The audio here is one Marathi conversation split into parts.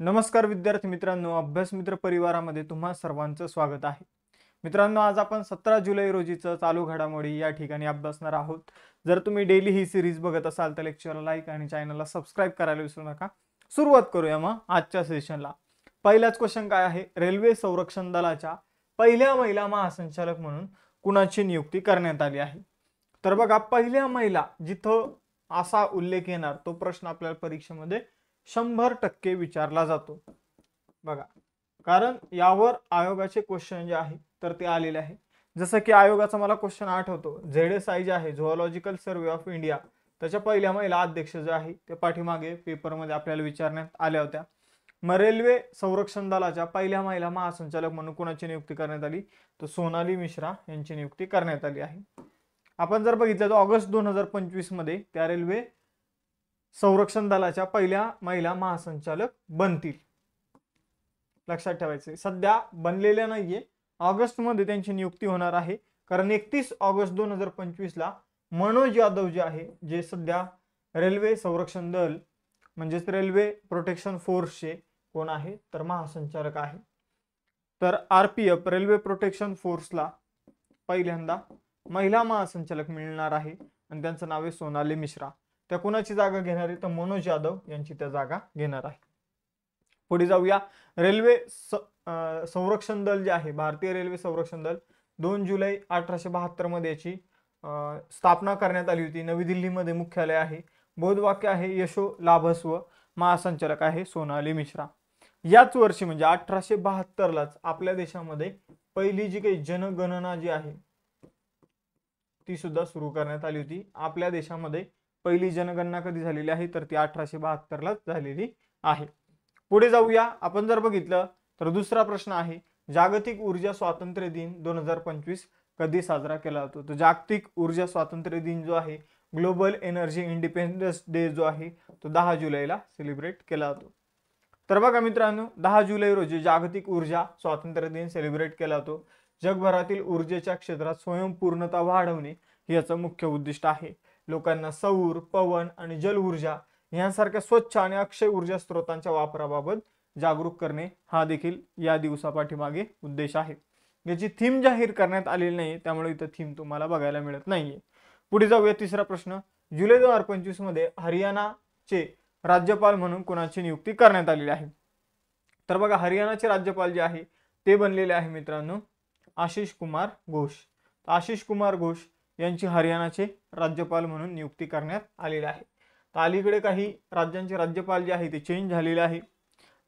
नमस्कार विद्यार्थी मित्रांनो, अभ्यास मित्र परिवारामध्ये तुम्हा सर्वांचं स्वागत आहे. मित्रांनो, आज आपण 17 जुलै रोजीचं चालू घडामोडी या ठिकाणी अभ्यासणार आहोत. जर तुम्ही डेली ही सिरीज बघत असाल तर लेक्चरला लाईक आणि चॅनलला सबस्क्राईब करायला विसरू नका. सुरुवात करूया मग आजच्या सेशनला. पहिलाच क्वेश्चन काय आहे? रेल्वे संरक्षण दलाच्या पहिल्या महिला महासंचालक म्हणून कुणाची नियुक्ती करण्यात आली आहे? तर बघा, पहिल्या महिला जिथं असा उल्लेख येणार तो प्रश्न आपल्याला परीक्षेमध्ये 100% विचारला जातो. बघा, कारण यावर आयोगाचे क्वेश्चन जे आहे तर ते आलेले आहे. जसं की आयोगाचा मला क्वेश्चन आठवतो, ZSI जे आहे झुऑलॉजिकल सर्वे ऑफ इंडिया, त्याच्या पहिल्या महिला अध्यक्ष जे आहे ते पाठीमागे पेपरमध्ये आपल्याला विचारण्यात आल्या होत्या. मग रेल्वे संरक्षण दलाच्या पहिल्या महिला महासंचालक म्हणून कोणाची नियुक्ती करण्यात आली? तर सोनाली मिश्रा यांची नियुक्ती करण्यात आली आहे. आपण जर बघितलं तर ऑगस्ट 2025 मध्ये त्या रेल्वे संरक्षण दलाच्या पहिल्या महिला महासंचालक बनतील. लक्षात ठेवायचे, सध्या बनलेल्या नाहीये, ऑगस्ट मध्ये त्यांची नियुक्ती होणार आहे. कारण 31 ऑगस्ट 2025 ला मनोज यादव जे आहे, जे सध्या रेल्वे संरक्षण दल म्हणजेच रेल्वे प्रोटेक्शन फोर्सचे कोण आहे तर महासंचालक आहे. तर RPF रेल्वे प्रोटेक्शन फोर्सला पहिल्यांदा महिला महासंचालक मिळणार आहे आणि त्यांचं नाव आहे सोनाली मिश्रा. त्या कोणाची जागा घेणार आहे तर मनोज यादव यांची त्या जागा घेणार आहे. पुढे जाऊया. रेल्वे संरक्षण दल जे आहे, भारतीय रेल्वे संरक्षण दल 2 जुलै 1872 मध्ये याची स्थापना करण्यात आली होती. नवी दिल्लीमध्ये मुख्यालय आहे. बोधवाक्य आहे यशो लाभस्व. महासंचालक आहे सोनाली मिश्रा. याच वर्षी म्हणजे 1872 लाच आपल्या देशामध्ये पहिली जी काही जनगणना जी आहे ती सुद्धा सुरू करण्यात आली होती. आपल्या देशामध्ये पहिली जनगणना कधी झालेली आहे तर ती 1872 लाच झालेली आहे. पुढे जाऊया. आपण जर बघितलं तर दुसरा प्रश्न आहे, जागतिक ऊर्जा स्वातंत्र्य दिन 2025 कधी साजरा केला जातो? तर जागतिक ऊर्जा स्वातंत्र्य दिन जो आहे, ग्लोबल एनर्जी इंडिपेंडन्स डे जो आहे, तो 10 जुलैला सेलिब्रेट केला जातो. तर बघा मित्रांनो, 10 जुलै रोजी जागतिक ऊर्जा स्वातंत्र्य दिन सेलिब्रेट केला जातो. जगभरातील ऊर्जेच्या क्षेत्रात स्वयंपूर्णता वाढवणे हे याचं मुख्य उद्दिष्ट आहे. लोकांना सौर, पवन आणि जल ऊर्जा यांसारख्या स्वच्छ आणि अक्षय ऊर्जा स्रोतांच्या वापराबाबत जागरूक करणे हा देखील या दिवसापाठीमागे उद्देश आहे. याची थीम जाहीर करण्यात आलेली नाही, त्यामुळे इथं थीम तुम्हाला बघायला मिळत नाहीये. पुढे जाऊया. तिसरा प्रश्न, जुलै 2025 मध्ये हरियाणाचे राज्यपाल म्हणून कोणाची नियुक्ती करण्यात आलेली आहे? तर बघा, हरियाणाचे राज्यपाल जे आहे ते बनलेले आहे मित्रांनो आशिष कुमार घोष. आशिष कुमार घोष यांची हरियाणाचे राज्यपाल म्हणून नियुक्ती करण्यात आलेली आहे. तर अलीकडे काही राज्यांचे राज्यपाल जे आहे ते चेंज झालेले आहे.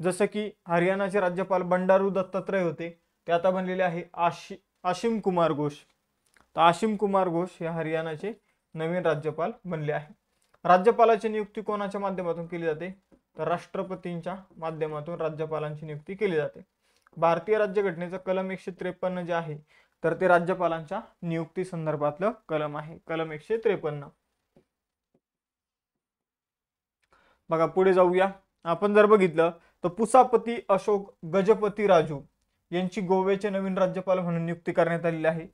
जसं की हरियाणाचे राज्यपाल बंडारू दत्तात्रय होते, ते आता बनलेले आहे आशिम कुमार घोष. तर आशिम कुमार घोष हे हरियाणाचे नवीन राज्यपाल बनले आहे. राज्यपालाची नियुक्ती कोणाच्या माध्यमातून केली जाते? तर राष्ट्रपतींच्या माध्यमातून राज्यपालांची नियुक्ती केली जाते. भारतीय राज्यघटनेचं कलम 153 जे आहे तर ते राज्यपालांच्या नियुक्ती संदर्भातलं कलम आहे, कलम 153. बघा, पुढे जाऊया. आपण जर बघितलं तर पुसापती अशोक गजपती राजू यांची गोव्याचे नवीन राज्यपाल म्हणून नियुक्ती करण्यात आलेली आहे.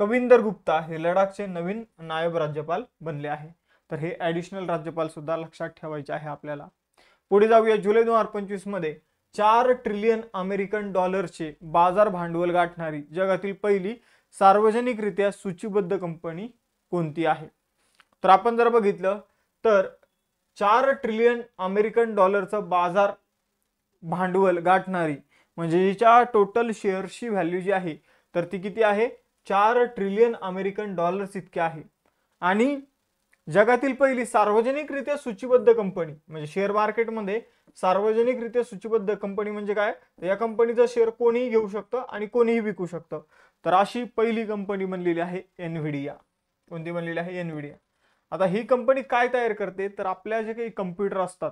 कविंदर गुप्ता हे लडाखचे नवीन नायब राज्यपाल बनले आहे. तर हे ऍडिशनल राज्यपाल सुद्धा लक्षात ठेवायचे आहे आपल्याला. पुढे जाऊया. जुलै 2025 मध्ये 4 ट्रिलियन अमेरिकन डॉलरचे बाजार भांडवल गाठणारी जगातील पहिली सार्वजनिकरित्या सूचीबद्ध कंपनी कोणती आहे? तर आपण जर बघितलं तर 4 ट्रिलियन अमेरिकन डॉलरचं बाजार भांडवल गाठणारी म्हणजे जिच्या टोटल शेअरची व्हॅल्यू जी आहे तर ती किती आहे? 4 ट्रिलियन अमेरिकन डॉलर्स इतके आहे. आणि जगातील पहिली सार्वजनिकरित्या सूचीबद्ध कंपनी म्हणजे शेअर मार्केटमध्ये सार्वजनिकरित्या सूचीबद्ध कंपनी म्हणजे काय? या कंपनीचा शेअर कोणीही घेऊ शकतं आणि कोणीही विकू शकतं. तर अशी पहिली कंपनी बनलेली आहे एनव्हिडिया. कोणती बनलेली आहे? एनव्हिडिया. आता ही कंपनी काय तयार करते? तर आपल्या जे काही कम्प्युटर असतात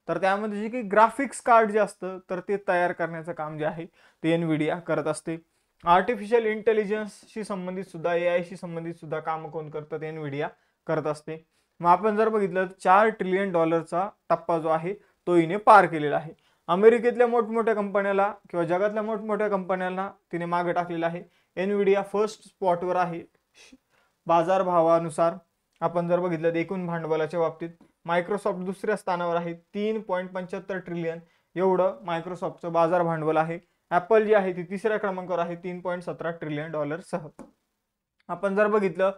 तर त्यामध्ये जे काही ग्राफिक्स कार्ड जे असतं तर ते तयार करण्याचं काम जे आहे ते एनव्हिडिया करत असते. आर्टिफिशियल इंटेलिजन्सशी संबंधित सुद्धा, AI शी संबंधित सुद्धा काम कोण करतात? एनव्हिडिया करत असते. मग आपण जर बघितलं 4 ट्रिलियन डॉलरचा टप्पा जो आहे तो हिने पार केलेला आहे. अमेरिकेतल्या मोठमोठ्या कंपन्याला किंवा जगातल्या मोठमोठ्या कंपन्यांना तिने मागे टाकलेला आहे. एनव्हिडिया फर्स्ट स्पॉटवर आहे बाजारभावानुसार. आपण जर बघितलं एकूण भांडवलाच्या बाबतीत मायक्रोसॉफ्ट दुसऱ्या स्थानावर आहे 3.75 ट्रिलियन. एवढं मायक्रोसॉफ्टचं बाजार भांडवल आहे. ऍपल जी आहे ती तिसऱ्या क्रमांकावर आहे 3.17 ट्रिलियन डॉलरसह. आपण जर बघितलं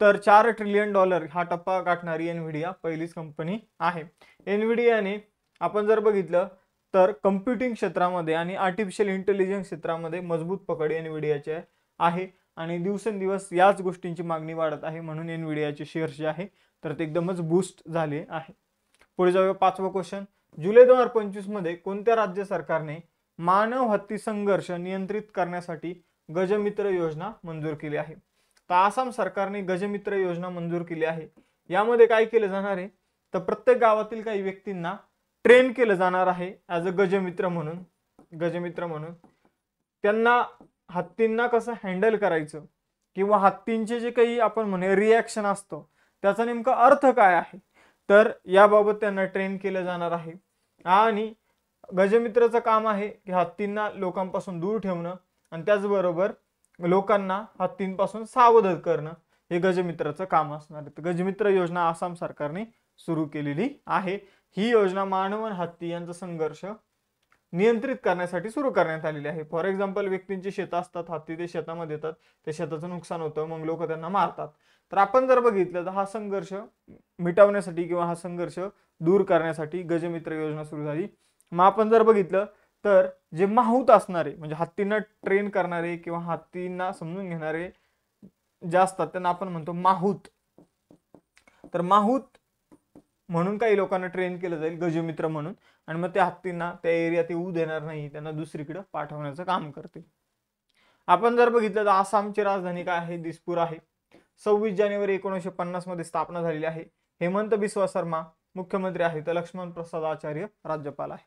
तर 4 ट्रिलियन डॉलर हा टप्पा गाठणारी एनव्हिडिया पहिलीच कंपनी आहे. एनव्हिडियाने आपण जर बघितलं तर कम्प्युटिंग क्षेत्रामध्ये आणि आर्टिफिशियल इंटेलिजन्स क्षेत्रामध्ये मजबूत पकड एनव्हिडियाची आहे आणि दिवसेंदिवस याच गोष्टींची मागणी वाढत आहे, म्हणून एनव्हिडियाचे शेअर्स जे आहे तर ते एकदमच बूस्ट झाले आहे. पुढे जाऊया 5वा क्वेश्चन. जुलै 2025 मध्ये कोणत्या राज्य सरकारने मानव हत्ती संघर्ष नियंत्रित करण्यासाठी गजमित्र योजना मंजूर केली आहे? तर आसाम सरकारने गजमित्र योजना मंजूर केली आहे. यामध्ये काय केलं जाणार आहे तर प्रत्येक गावातील काही व्यक्तींना ट्रेन केलं जाणार आहे ॲज अ गजमित्र म्हणून त्यांना हत्तींना कसं हँडल करायचं किंवा हत्तींचे जे काही आपण म्हणे रिॲक्शन असतो त्याचा नेमका अर्थ काय आहे, तर याबाबत त्यांना ट्रेन केलं जाणार आहे. आणि गजमित्राचं काम आहे की हत्तींना लोकांपासून दूर ठेवणं आणि त्याचबरोबर लोकांना हत्तींपासून सावध करणं हे गजमित्राचं काम असणार आहे. तर गजमित्र योजना आसाम सरकारने सुरू केलेली आहे. ही योजना मानव आणि हत्ती यांचा संघर्ष नियंत्रित करण्यासाठी सुरू करण्यात आलेली आहे. फॉर एक्झाम्पल व्यक्तींची शेतं असतात, हत्ती ते शेतामध्ये येतात, ते शेताचं नुकसान होतं, मग लोक त्यांना मारतात. तर आपण जर बघितलं तर हा संघर्ष मिटवण्यासाठी किंवा हा संघर्ष दूर करण्यासाठी गजमित्र योजना सुरू झाली. मग आपण जर बघितलं तर जे माहूत असणारे म्हणजे हत्तींना ट्रेन करणारे किंवा हत्तींना समजून घेणारे जे असतात त्यांना आपण म्हणतो माहूत. तर माहूत म्हणून काही लोकांना ट्रेन केलं जाईल गजमित्र म्हणून आणि मग त्या हत्तींना त्या एरियात येऊ देणार नाही, त्यांना दुसरीकडे पाठवण्याचं काम करतील. आपण जर बघितलं तर आसामची राजधानी काय आहे? दिसपूर आहे. 26 जानेवारी 1950 मध्ये स्थापना झालेली आहे. हेमंत बिस्वा शर्मा मुख्यमंत्री आहे तर लक्ष्मण प्रसाद आचार्य राज्यपाल आहे.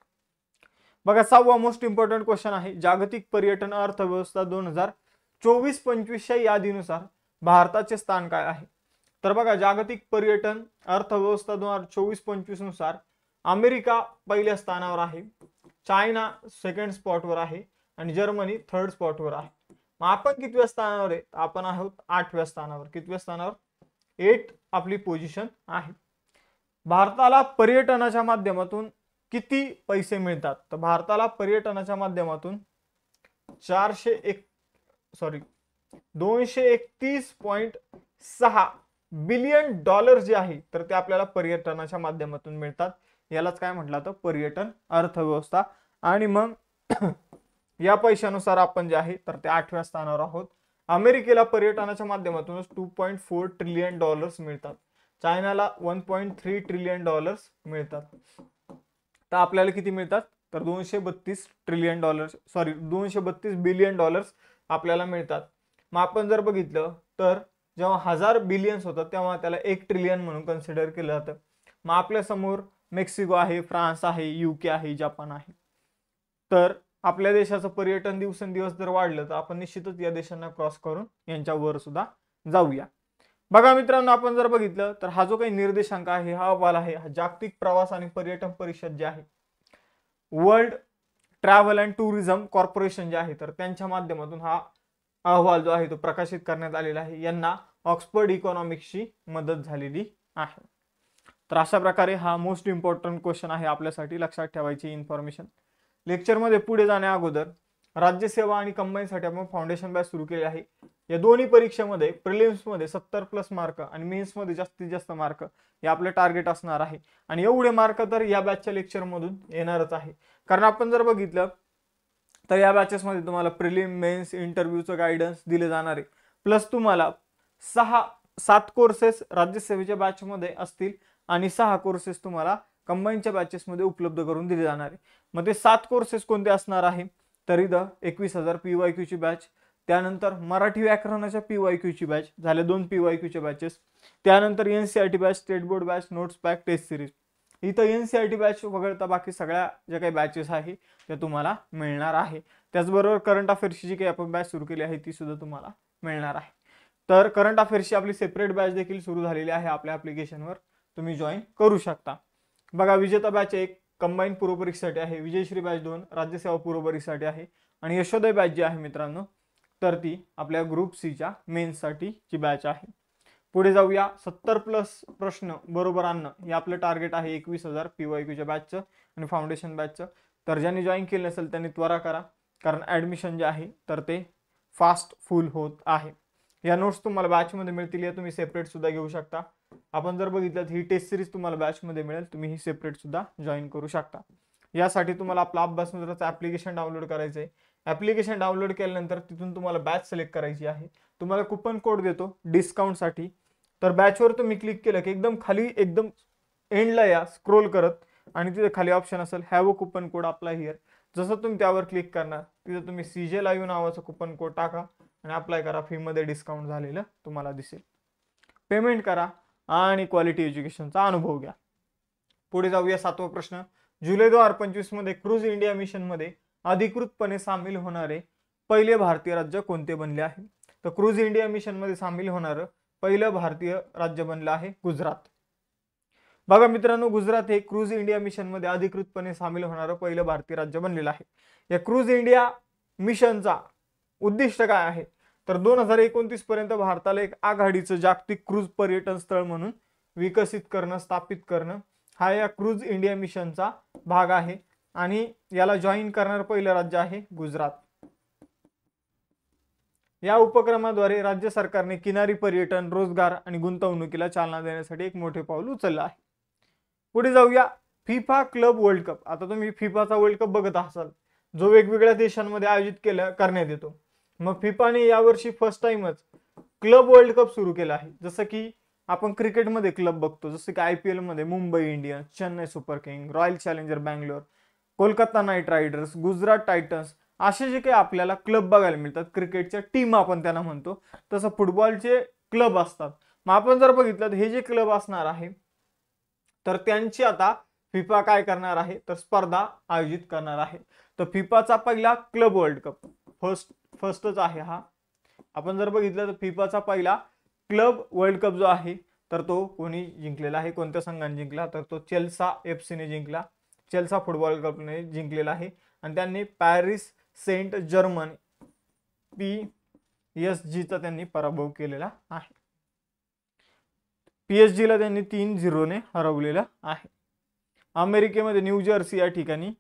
बघा 6वा मोस्ट इम्पॉर्टंट क्वेश्चन आहे. जागतिक पर्यटन अर्थव्यवस्था 2024-25च्या यादीनुसार भारताचे स्थान काय आहे? तर बघा जागतिक पर्यटन अर्थव्यवस्था 2024-25 नुसार अमेरिका पहिल्या स्थानावर आहे, चायना सेकंड स्पॉटवर आहे आणि जर्मनी थर्ड स्पॉटवर आहे. मग आपण कितव्या स्थानावर आहे? आपण आहोत 8व्या स्थानावर. कितव्या स्थानावर? 8 आपली पोझिशन आहे. भारताला पर्यटनाच्या माध्यमातून किती पैसे मिळतात? तर भारताला पर्यटनाच्या माध्यमातून 231.6 बिलियन डॉलर जे आहे तर ते आपल्याला पर्यटनाच्या माध्यमातून मिळतात. यालाच काय म्हटलं तर पर्यटन अर्थव्यवस्था. आणि मग या पैशानुसार आपण जे आहे तर ते 8व्या स्थानावर आहोत. अमेरिकेला पर्यटनाच्या माध्यमातून 2.4 ट्रिलियन डॉलर्स मिळतात, चायनाला 1.3 ट्रिलियन डॉलर्स मिळतात. तर आपल्याला किती मिळतात तर 232 बिलियन डॉलर्स आपल्याला मिळतात. मग आपण जर बघितलं तर जेव्हा 1000 बिलियन्स होतात तेव्हा त्याला 1 ट्रिलियन म्हणून कन्सिडर केलं जातं. मग आपल्या समोर मेक्सिको आहे, फ्रान्स आहे, UK आहे, जपान आहे. तर आपल्या देशाचं पर्यटन दिवसेंदिवस जर वाढलं तर आपण निश्चितच या देशांना क्रॉस करून यांच्यावर सुद्धा जाऊया. बघा मित्रांनो, आपण जर बघितलं तर हा जो काही निर्देशांक आहे हा अहवाल आहे, हा जागतिक प्रवास आणि पर्यटन परिषद जे आहे, world travel and tourism corporation जे आहे तर त्यांच्या माध्यमातून हा अहवाल जो आहे तो प्रकाशित करण्यात आलेला आहे. यांना ऑक्सफर्ड इकॉनॉमिक्सची मदत झालेली आहे. तर अशा प्रकारे हा मोस्ट इम्पॉर्टंट क्वेश्चन आहे आपल्यासाठी, लक्षात ठेवायची इन्फॉर्मेशन. लेक्चरमध्ये पुढे जाण्या अगोदर राज्यसेवा आणि कंबाईनसाठी आपण फाउंडेशन बॅच सुरू केले आहे. या दोन्ही परीक्षेमध्ये प्रिलिम्समध्ये 70+ मार्क आणि मेन्समध्ये जास्तीत जास्त मार्क हे आपलं टार्गेट असणार आहे. आणि एवढे मार्क तर या बॅचच्या लेक्चरमधून येणारच आहे. कारण आपण जर बघितलं तर या बॅचेसमध्ये तुम्हाला प्रिलिम, मेन्स, इंटरव्ह्यूचं गायडन्स दिले जाणार आहे. प्लस तुम्हाला 6-7 कोर्सेस राज्यसेवेच्या बॅचमध्ये असतील आणि 6 कोर्सेस तुम्हाला कंबाईनच्या बॅचेसमध्ये उपलब्ध करून दिले जाणार आहे. मग ते 7 कोर्सेस कोणते असणार आहे तर इथं 21,000 PYQ ची बॅच, त्यानंतर मराठी व्याकरणाच्या PYQ ची बॅच, झाले 2 PYQ च्या बॅचेस, त्यानंतर NCERT batch, state board batch, notes pack, test series. इथं NCERT बॅच वगळता बाकी सगळ्या ज्या काही बॅचेस आहे त्या तुम्हाला मिळणार आहे. त्याचबरोबर करंट अफेअर्सची जी काही आपण बॅच सुरू केली आहे ती सुद्धा तुम्हाला मिळणार आहे. तर करंट अफेअर्सची आपली सेपरेट बॅच देखील सुरू झालेली आहे आपल्या ॲप्लिकेशनवर, तुम्ही जॉईन करू शकता. बघा, विजेता बॅच 1 कंबाईन पूर्व परीक्षेसाठी आहे, विजयश्री बॅच 2 राज्यसेवा पूर्व परीक्षेसाठी आहे आणि यशोदय बॅच जी आहे मित्रांनो तर ती आपल्या ग्रुप सीच्या मेन्ससाठीची बॅच आहे. पुढे जाऊया. 70+ प्रश्न बरोबर आणणं हे आपलं टार्गेट आहे 21,000 PYQ च्या बॅचचं आणि फाउंडेशन बॅचचं. तर ज्यांनी जॉईन केले नसेल त्यांनी त्वरा करा, कारण ॲडमिशन जे आहे तर ते फास्ट फुल होत आहे. या नोट्स तुम्हाला बॅचमध्ये मिळतील, या तुम्ही सेपरेट सुद्धा घेऊ शकता. आपण जर बघितलं ही टेस्ट सिरीज तुम्हाला बॅचमध्ये मिळेल, तुम्ही ही सेपरेट सुद्धा जॉईन करू शकता. यासाठी तुम्हाला आपला अभ्यास मित्राचं ॲप्लिकेशन डाउनलोड करायचं आहे. ॲप्लिकेशन डाउनलोड केल्यानंतर तिथून तुम्हाला बॅच सिलेक्ट करायची आहे. तुम्हाला कुपन कोड देतो डिस्काउंटसाठी. तर बॅचवर तुम्ही क्लिक केलं की एकदम खाली एकदम एंडला या स्क्रोल करत, आणि तिथे खाली ऑप्शन असेल have a coupon code apply here. जसं तुम्ही त्यावर क्लिक करणार तिथे तुम्ही CJ लाईव्ह नावाचं कुपन कोड टाका आणि अप्लाय करा. फीमध्ये डिस्काउंट झालेलं तुम्हाला दिसेल. पेमेंट करा आणि क्वालिटी एज्युकेशनचा अनुभव घ्या. पुढे जाऊया. 7वा प्रश्न. जुलै 2025 मध्ये क्रूज इंडिया मिशन मध्ये अधिकृतपणे सामील होणारे पहिले भारतीय राज्य कोणते बनले आहे? तर क्रूज इंडिया मिशन मध्ये सामील होणारं पहिलं भारतीय राज्य बनलं आहे गुजरात. बघा मित्रांनो, गुजरात हे क्रूज इंडिया मिशन मध्ये अधिकृतपणे सामील होणारं पहिलं भारतीय राज्य बनलेलं आहे. या क्रूज इंडिया मिशनचा उद्दिष्ट काय आहे? तर 2029 पर्यंत भारताला एक आघाडीचं जागतिक क्रूज पर्यटन स्थळ म्हणून विकसित करणं, स्थापित करणं हा या क्रूज इंडिया मिशनचा भाग आहे. आणि याला जॉईन करणारं पहिलं राज्य आहे गुजरात. या उपक्रमाद्वारे राज्य सरकारने किनारी पर्यटन, रोजगार आणि गुंतवणुकीला चालना देण्यासाठी एक मोठे पाऊल उचललं आहे. पुढे जाऊया. FIFA club world cup. आता तुम्ही फिफाचा वर्ल्ड कप बघत असाल, जो वेगवेगळ्या देशांमध्ये आयोजित करण्यात येतो. मग फिफाने यावर्षी फर्स्ट टाइमच क्लब वर्ल्ड कप सुरू केला आहे. जसं की आपण क्रिकेटमध्ये क्लब बघतो, जसं की IPL मध्ये Mumbai Indians, Chennai super king, royal challenger Bangalore, Kolkata night riders, Gujarat Titans असे जे काही आपल्याला क्लब बघायला मिळतात, क्रिकेटच्या टीम आपण त्यांना म्हणतो, तसं फुटबॉलचे क्लब असतात. मग आपण जर बघितलं तर हे जे क्लब असणार आहे तर त्यांची आता फिफा काय करणार आहे तर स्पर्धा आयोजित करणार आहे. तर फिफाचा पहिला क्लब वर्ल्ड कप फर्स्टच आहे हा. आपण जर बघितलं तर फिफाचा पहिला क्लब वर्ल्ड कप जो आहे तर तो कोणी जिंकलेला आहे, कोणत्या संघाने जिंकला तर तो चेल्सा FC ने जिंकला. चेल्सा फुटबॉल क्लबने जिंकलेला आहे आणि त्यांनी पॅरिस सेंट जर्मन PSG चा त्यांनी पराभव केलेला आहे. PSG ला त्यांनी 3-0 ने हरवलेलं आहे. अमेरिकेमध्ये न्यू जर्सी या ठिकाणी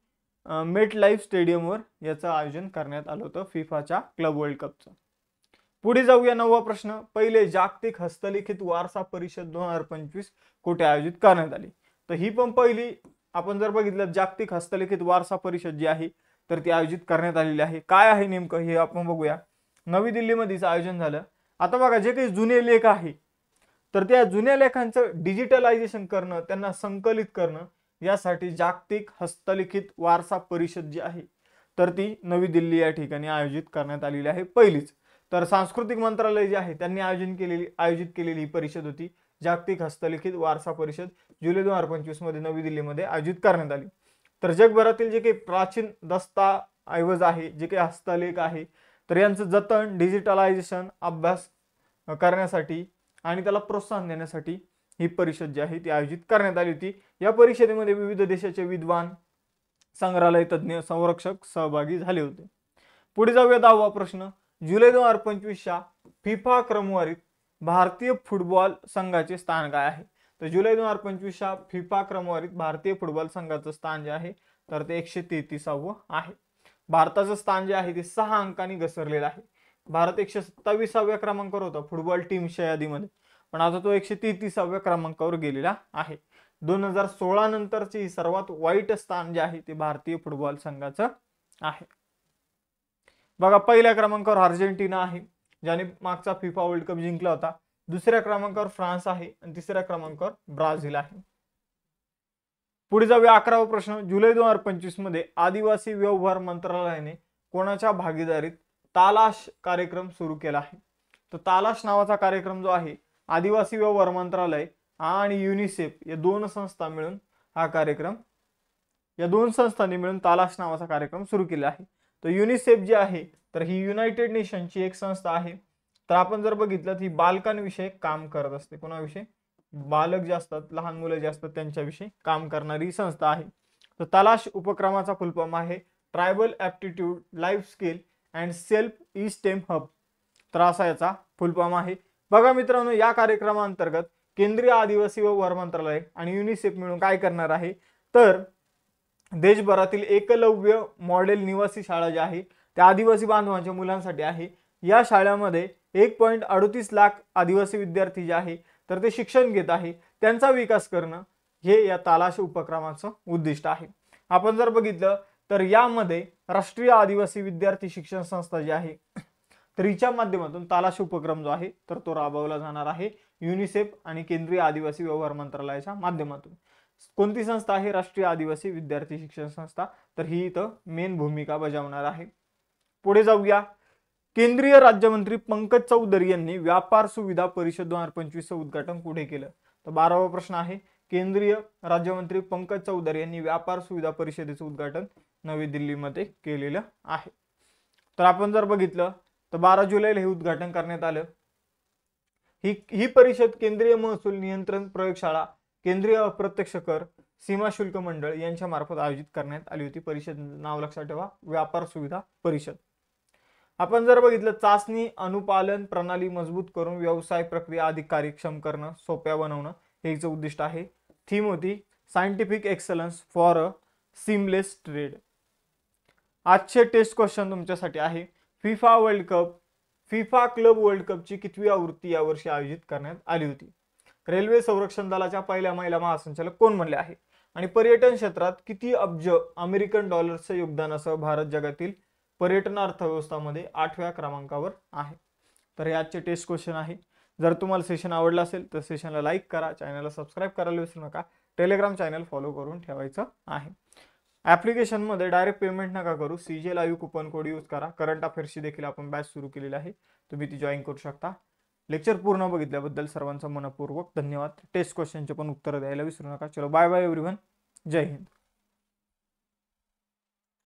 मेट लाईफ स्टेडियमवर याचं आयोजन करण्यात आलं होतं फिफाच्या क्लब वर्ल्ड कपचं. पुढे जाऊया. 9वा प्रश्न. पहिले जागतिक हस्तलिखित वारसा परिषद 2025 कुठे आयोजित करण्यात आली? तर ही पण पहिली आपण जर बघितलं जागतिक हस्तलिखित वारसा परिषद जी आहे तर ती आयोजित करण्यात आलेली आहे. काय आहे नेमकं हे आपण बघूया. नवी दिल्लीमध्येच आयोजन झालं. आता बघा, जे काही जुने लेख आहे तर त्या जुन्या लेखांचं डिजिटलायझेशन करणं, त्यांना संकलित करणं, यासाठी जागतिक हस्तलिखित वारसा परिषद जी आहे तर ती नवी दिल्ली या ठिकाणी आयोजित करण्यात आलेली आहे पहिलीच. तर सांस्कृतिक मंत्रालय जे आहे त्यांनी आयोजित केलेली ही परिषद होती जागतिक हस्तलिखित वारसा परिषद. जुलै 2025 मध्ये नवी दिल्लीमध्ये आयोजित करण्यात आली. तर जगभरातील जे काही प्राचीन दस्तऐवज आहे, जे काही हस्तलेख आहे तर यांचं जतन, डिजिटलायझेशन, अभ्यास करण्यासाठी आणि त्याला प्रोत्साहन देण्यासाठी ही परिषद जी आहे ती आयोजित करण्यात आली होती. या परिषदेमध्ये विविध देशाचे विद्वान, संग्रहालय तज्ज्ञ, संरक्षक सहभागी झाले होते. पुढे जाऊया. 10वा प्रश्न. जुलै 2025च्या फिफा क्रमवारीत भारतीय फुटबॉल संघाचे स्थान काय आहे? तर जुलै 2025च्या फिफा क्रमवारीत भारतीय फुटबॉल संघाचं स्थान जे आहे तर ते 133वे आहे. भारताचं स्थान जे आहे ते 6 अंकांनी घसरलेलं आहे. भारत 127व्या क्रमांकावर होता फुटबॉल टीमच्या यादीमध्ये, पण आता तो 133व्या क्रमांकावर गेलेला आहे. 2016 नंतरचे सर्वात वाईट स्थान जे आहे ते भारतीय फुटबॉल संघाचं आहे. बघा, पहिल्या क्रमांकावर अर्जेंटिना आहे, ज्याने मागचा फिफा वर्ल्ड कप जिंकला होता. दुसऱ्या क्रमांकावर फ्रान्स आहे आणि तिसऱ्या क्रमांकावर ब्राझील आहे. पुढे जाऊया. 11वा प्रश्न. जुलै 2025 मध्ये आदिवासी व्यवहार मंत्रालयाने कोणाच्या भागीदारीत तालाश कार्यक्रम सुरू केला आहे? तर तालाश नावाचा कार्यक्रम जो आहे आदिवासी व्यवहार मंत्रालय आणि युनिसेफ या दोन संस्थांनी मिळून तालाश नावाचा कार्यक्रम सुरू केला आहे. तर युनिसेफ जी आहे तर ही युनायटेड नेशनची एक संस्था आहे. तर आपण जर बघितलं ती बालकांविषयी काम करत असते. कोणाविषयी? बालक जे असतात, लहान मुलं जे असतात त्यांच्याविषयी काम करणारी संस्था आहे. तर तालाश उपक्रमाचा फुल फॉर्म आहे tribal aptitude life skill and self E-stem hub. तर असा याचा फुल फॉर्म आहे. बघा मित्रांनो, या कार्यक्रमाअंतर्गत केंद्रीय आदिवासी व्यवहार मंत्रालय आणि युनिसेफ मिळून काय करणार आहे तर देशभरातील एकलव्य मॉडेल निवासी शाळा जी आहे त्या आदिवासी बांधवांच्या मुलांसाठी आहे. या शाळेमध्ये 1.38 लाख आदिवासी विद्यार्थी जे आहे तर ते शिक्षण घेत आहे. त्यांचा विकास करणं हे या तालाश उपक्रमाचं उद्दिष्ट आहे. आपण जर बघितलं तर यामध्ये राष्ट्रीय आदिवासी विद्यार्थी शिक्षण संस्था जी आहे तर हिच्या माध्यमातून तालाश उपक्रम जो आहे तर तो राबवला जाणार आहे युनिसेफ आणि केंद्रीय आदिवासी व्यवहार मंत्रालयाच्या माध्यमातून. कोणती संस्था आहे? राष्ट्रीय आदिवासी विद्यार्थी शिक्षण संस्था. तर ही इथं मेन भूमिका बजावणार आहे. पुढे जाऊया. केंद्रीय राज्यमंत्री पंकज चौधरी यांनी व्यापार सुविधा परिषद 2025 उद्घाटन कुठे केलं? तर 12वा प्रश्न आहे. केंद्रीय राज्यमंत्री पंकज चौधरी यांनी व्यापार सुविधा परिषदेचं उद्घाटन नवी दिल्लीमध्ये केलेलं आहे. तर आपण जर बघितलं तर 12 जुलैला हे उद्घाटन करण्यात आलं. ही परिषद केंद्रीय महसूल नियंत्रण प्रयोगशाळा, केंद्रीय अप्रत्यक्ष कर, सीमा शुल्क मंडळ यांच्या मार्फत आयोजित करण्यात आली होती. परिषद नाव लक्षात ठेवा, व्यापार सुविधा परिषद. आपण जर बघितलं चाचणी अनुपालन प्रणाली मजबूत करून व्यवसाय प्रक्रिया अधिक कार्यक्षम करणं, सोप्या बनवणं हे हिचं उद्दिष्ट आहे. थीम होती scientific excellence for a seamless trade. आजचे टेस्ट क्वेश्चन तुमच्यासाठी आहे. FIFA world cup, FIFA club world कपची कितवी आवृत्ती यावर्षी आयोजित करण्यात आली होती? रेल्वे संरक्षण दलाच्या पहिल्या महिला महासंचालक कोण म्हणले आहे? आणि पर्यटन क्षेत्रात किती अब्ज अमेरिकन डॉलर्सचे योगदानासह भारत जगातील पर्यटन अर्थव्यवस्थामध्ये 8व्या क्रमांकावर आहे? तर हे आजचे टेस्ट क्वेश्चन आहे. जर तुम्हाला सेशन आवडलं असेल तर सेशनला लाईक करा, चॅनलला सबस्क्राईब करायला विसरू नका, टेलिग्राम चॅनल फॉलो करून ठेवायचं आहे. ॲप्लिकेशनमध्ये डायरेक्ट पेमेंट नका करू, CJ live coupon code use करा. करंट अफेअर्सची देखील आपण बॅच सुरू केलेली आहे, तुम्ही ती जॉईन करू शकता. लेक्चर पूर्ण बघितल्याबद्दल सर्वांचं मनपूर्वक धन्यवाद. टेस्ट क्वेश्चनचे पण उत्तर द्यायला विसरू नका. चलो बाय बाय एव्हरीवन. जय हिंद.